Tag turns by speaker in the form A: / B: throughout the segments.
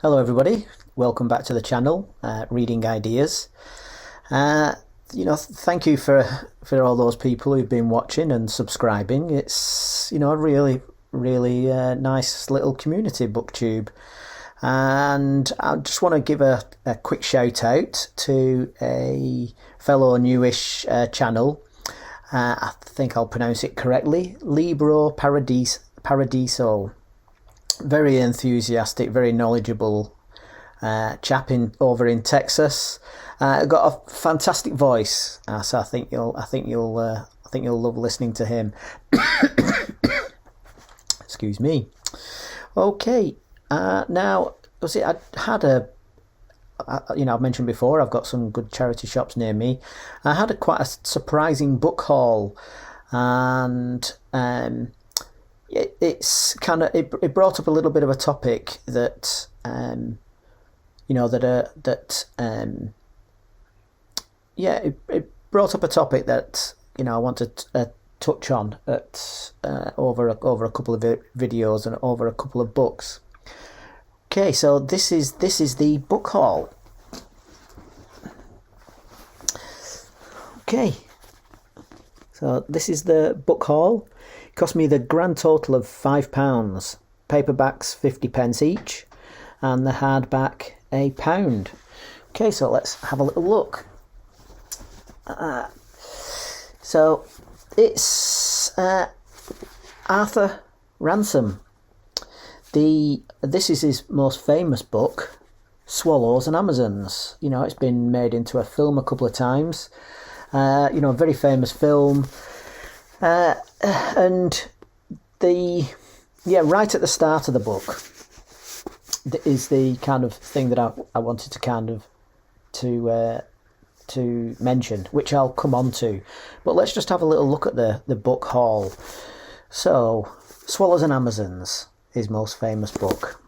A: Hello everybody, welcome back to the channel, Reading Ideas. Thank you for all those people who've been watching and subscribing. It's, a really nice little community booktube. And I just want to give a quick shout out to a fellow newish channel. I think I'll pronounce it correctly, Libro Paradiso. Very enthusiastic, very knowledgeable chap over in Texas. Got a fantastic voice, so I think you'll love listening to him. Excuse me. Okay, now I had I've mentioned before I've got some good charity shops near me. I had quite a surprising book haul, and it brought up a little bit of a topic that it brought up a topic that I wanted to touch on over a couple of videos and over a couple of books. Okay, so this is the book haul. Okay, so this is the book haul. It cost me the grand total of £5. Paperbacks 50p each, and the hardback £1. Okay, so let's have a little look. So it's Arthur Ransome. This is his most famous book, Swallows and Amazons. It's been made into a film a couple of times. A very famous film. And right at the start of the book is the kind of thing that I wanted to mention, which I'll come on to. But let's just have a little look at the book haul. So, Swallows and Amazons, his most famous book.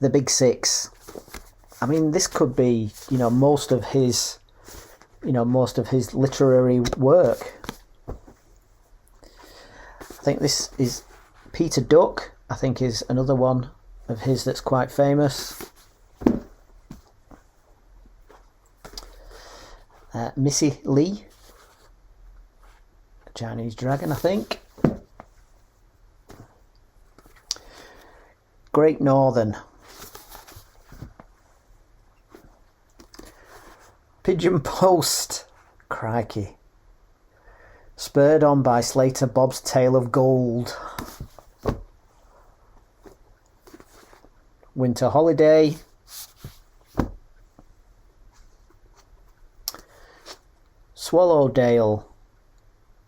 A: The Big Six. I mean, this could be, most of his literary work. I think this is Peter Duck, I think, is another one of his that's quite famous. Missy Lee, a Chinese dragon, I think. Great Northern. Pigeon Post, crikey. Spurred on by Slater Bob's Tale of Gold. Winter Holiday. Swallowdale.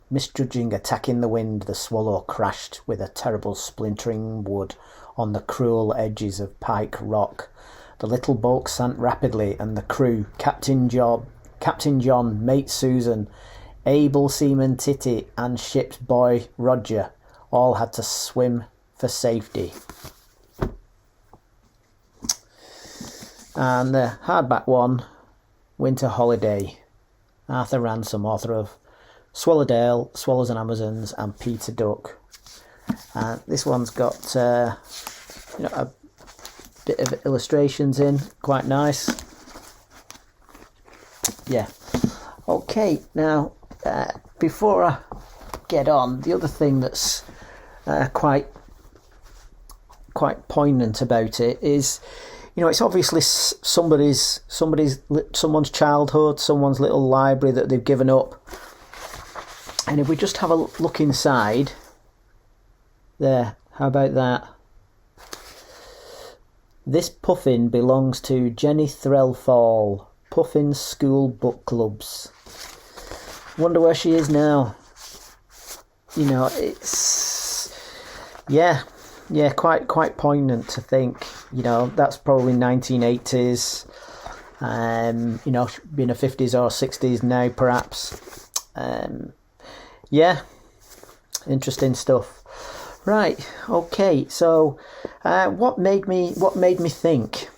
A: Misjudging attack in the wind, the swallow crashed with a terrible splintering wood on the cruel edges of Pike Rock. The little boat sank rapidly, and the crew, Captain John, Mate Susan, able seaman Titty, and ship's boy Roger, all had to swim for safety. And the hardback one, Winter Holiday, Arthur Ransome, author of Swallowdale, Swallows and Amazons, and Peter Duck. This one's got a bit of illustrations in, quite nice. Yeah. Okay, now before I get on, the other thing that's quite poignant about it is, it's obviously someone's childhood, someone's little library that they've given up. And if we just have a look inside there, how about that? This puffin belongs to Jenny Threlfall, Puffin's School Book Clubs. Wonder where she is now. It's quite poignant to think. That's probably 1980s. Being a 50s or 60s now, perhaps. Interesting stuff. Right, okay, so what made me think?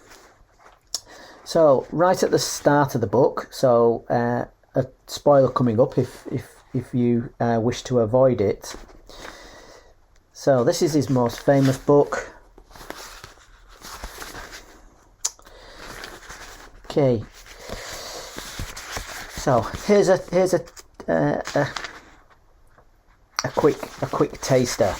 A: So right at the start of the book, so a spoiler coming up if you wish to avoid it. So this is his most famous book. Okay. So here's a quick taster.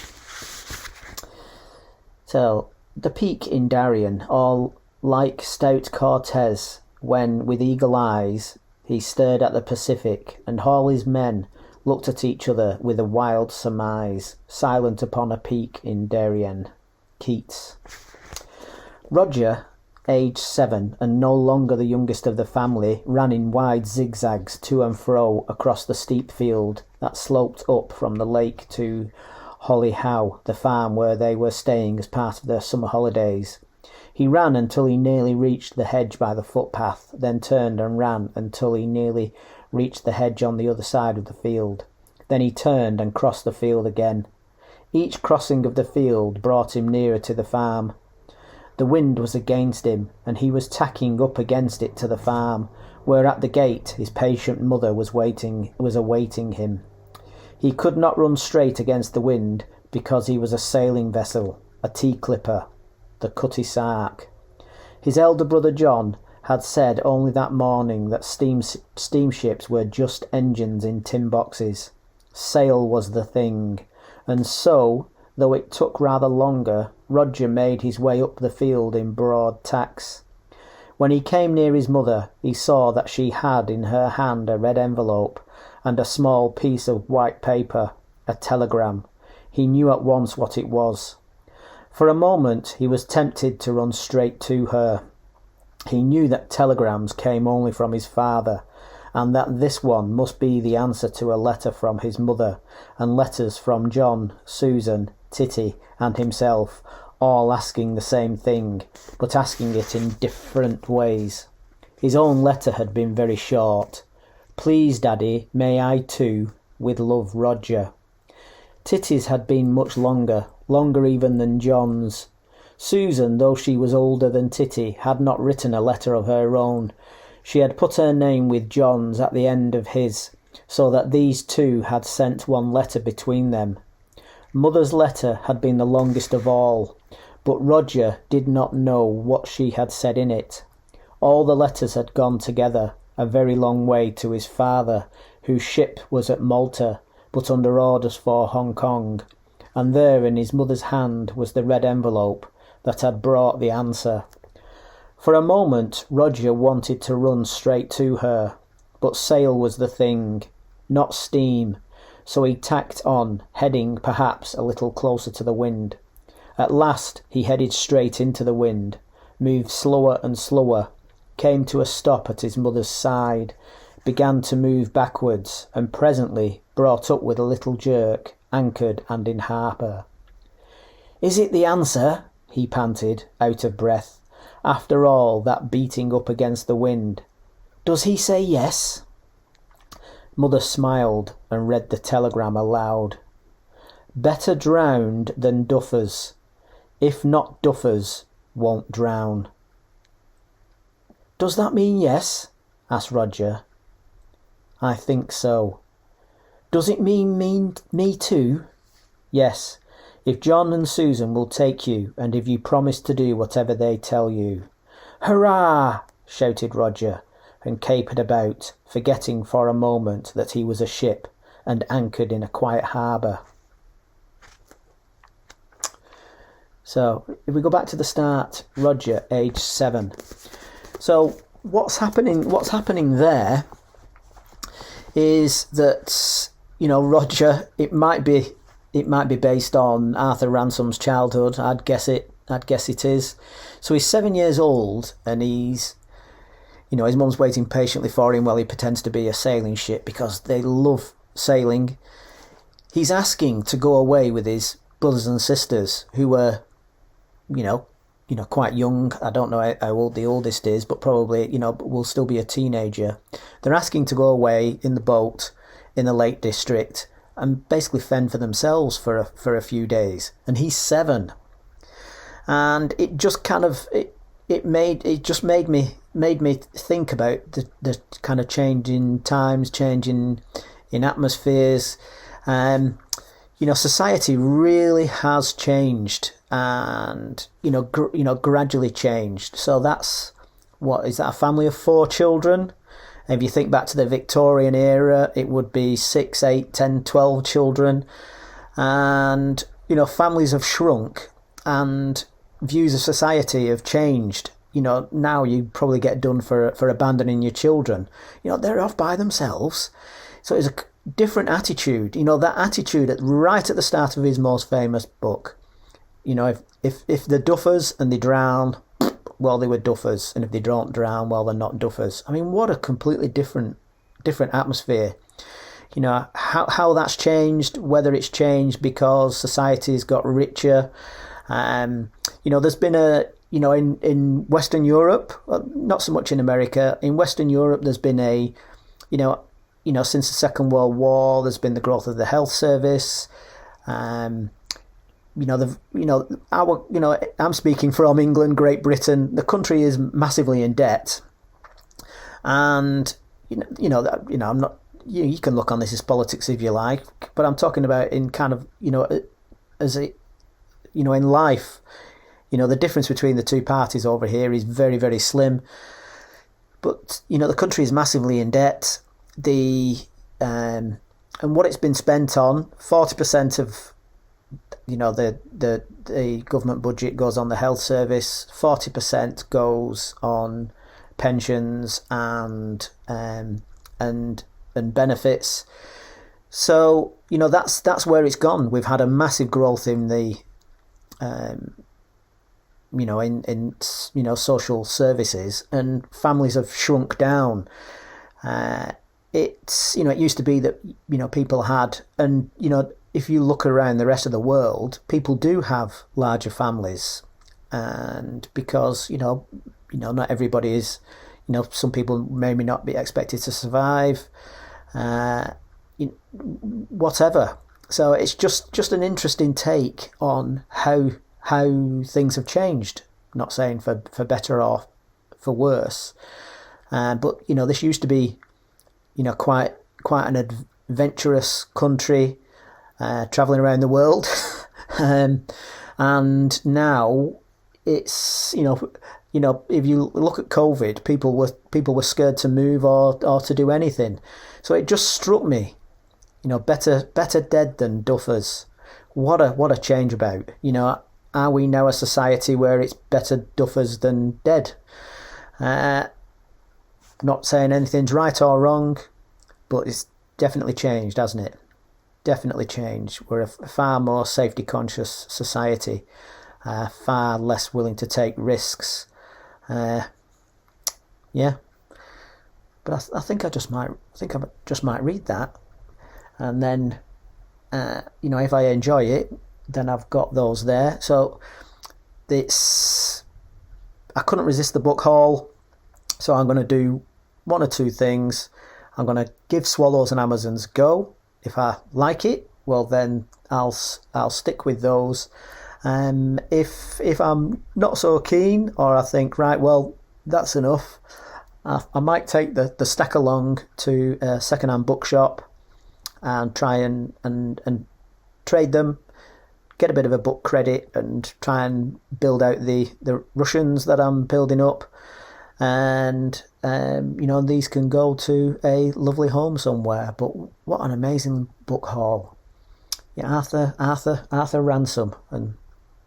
A: So the peak in Darien, all like stout Cortez, when with eagle eyes he stared at the Pacific, and all his men looked at each other with a wild surmise, silent upon a peak in Darien. Keats. Roger, aged 7 and no longer the youngest of the family, ran in wide zigzags to and fro across the steep field that sloped up from the lake to Hollyhow, the farm where they were staying as part of their summer holidays. He ran until he nearly reached the hedge by the footpath, then turned and ran until he nearly reached the hedge on the other side of the field. Then he turned and crossed the field again. Each crossing of the field brought him nearer to the farm. The wind was against him, and he was tacking up against it to the farm, where at the gate his patient mother was awaiting him. He could not run straight against the wind, because he was a sailing vessel, a tea-clipper, the Cutty Sark. His elder brother John had said only that morning that steamships were just engines in tin boxes. Sail was the thing, and so, though it took rather longer, Roger made his way up the field in broad tacks. When he came near his mother, he saw that she had in her hand a red envelope and a small piece of white paper, a telegram. He knew at once what it was. For a moment he was tempted to run straight to her. He knew that telegrams came only from his father, and that this one must be the answer to a letter from his mother, and letters from John, Susan, Titty, and himself, all asking the same thing, but asking it in different ways. His own letter had been very short. Please, Daddy, may I too? With love, Roger. Titty's had been much longer even than John's. Susan, though she was older than Titty, had not written a letter of her own. She had put her name with John's at the end of his, so that these two had sent one letter between them. Mother's letter had been the longest of all, but Roger did not know what she had said in it. All the letters had gone together a very long way to his father, whose ship was at Malta, but under orders for Hong Kong, and there in his mother's hand was the red envelope that had brought the answer. For a moment Roger wanted to run straight to her, but sail was the thing, not steam, so he tacked on, heading perhaps a little closer to the wind. At last he headed straight into the wind, moved slower and slower, came to a stop at his mother's side, began to move backwards, and presently brought up with a little jerk, anchored and in harbour. "Is it the answer?" he panted, out of breath, after all that beating up against the wind. "Does he say yes?" Mother smiled and read the telegram aloud. "Better drowned than Duffers. If not Duffers, won't drown." "Does that mean yes?" asked Roger. "I think so." "Does it mean me too?" "Yes, if John and Susan will take you, and if you promise to do whatever they tell you." "Hurrah!" shouted Roger, and capered about, forgetting for a moment that he was a ship and anchored in a quiet harbour. So, if we go back to the start, Roger, aged 7. So, what's happening there is that, Roger, it might be based on Arthur Ransome's childhood. I'd guess it is. So he's 7 years old, and he's, his mum's waiting patiently for him while he pretends to be a sailing ship because they love sailing. He's asking to go away with his brothers and sisters who were, quite young. I don't know how old the oldest is, but probably, will still be a teenager. They're asking to go away in the boat in the Lake District and basically fend for themselves for a few days. And he's 7, and it just kind of made me think about the kind of change in times, change in atmospheres. society really has changed, and gradually changed. So that's what is that a family of 4 children? And if you think back to the Victorian era, it would be 6, 8, 10, 12 children, and families have shrunk, and views of society have changed. Now you probably get done for abandoning your children. They're off by themselves. So it's a different attitude. That attitude right at the start of his most famous book. If they're Duffers and they drown, well, they were Duffers, and if they don't drown, well, they're not Duffers. I mean, what a completely different atmosphere. How that's changed, whether it's changed because society's got richer. There's been in Western Europe, not so much in America. In Western Europe, there's been since the Second World War, there's been the growth of the health service. I'm speaking from England, Great Britain. The country is massively in debt, and I'm not. You can look on this as politics if you like, but I'm talking about in kind of as it in life. The difference between the two parties over here is very, very slim. But the country is massively in debt. And what it's been spent on, 40% of the government budget goes on the health service, 40% goes on pensions and benefits. So that's where it's gone. We've had a massive growth in the in social services, and families have shrunk down. It used to be that people had, and if you look around the rest of the world, people do have larger families, and because not everybody is, some people may not be expected to survive, whatever. So it's just an interesting take on how things have changed. Not saying for better or for worse, but this used to be quite an adventurous country, traveling around the world, and now it's if you look at COVID, people were scared to move or to do anything. So it just struck me, better dead than Duffers. What a change about. Are we now a society where it's better Duffers than dead? Not saying anything's right or wrong, but it's definitely changed, hasn't it? Definitely changed. We're a far more safety conscious society, far less willing to take risks. Yeah, but I think I just might read that, and then if I enjoy it, then I've got those there. So I couldn't resist the book haul, so I'm going to do one or two things. I'm going to give Swallows and Amazons a go. If I like it, well then I'll stick with those. If I'm not so keen, or I think, right, well, that's enough, I might take the stack along to a second-hand bookshop and try and trade them, get a bit of a book credit, and try and build out the Russians that I'm building up. And these can go to a lovely home somewhere. But what an amazing book haul. Yeah, Arthur Ransome, and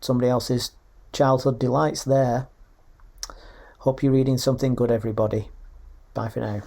A: somebody else's childhood delights there. Hope you're reading something good, everybody. Bye for now.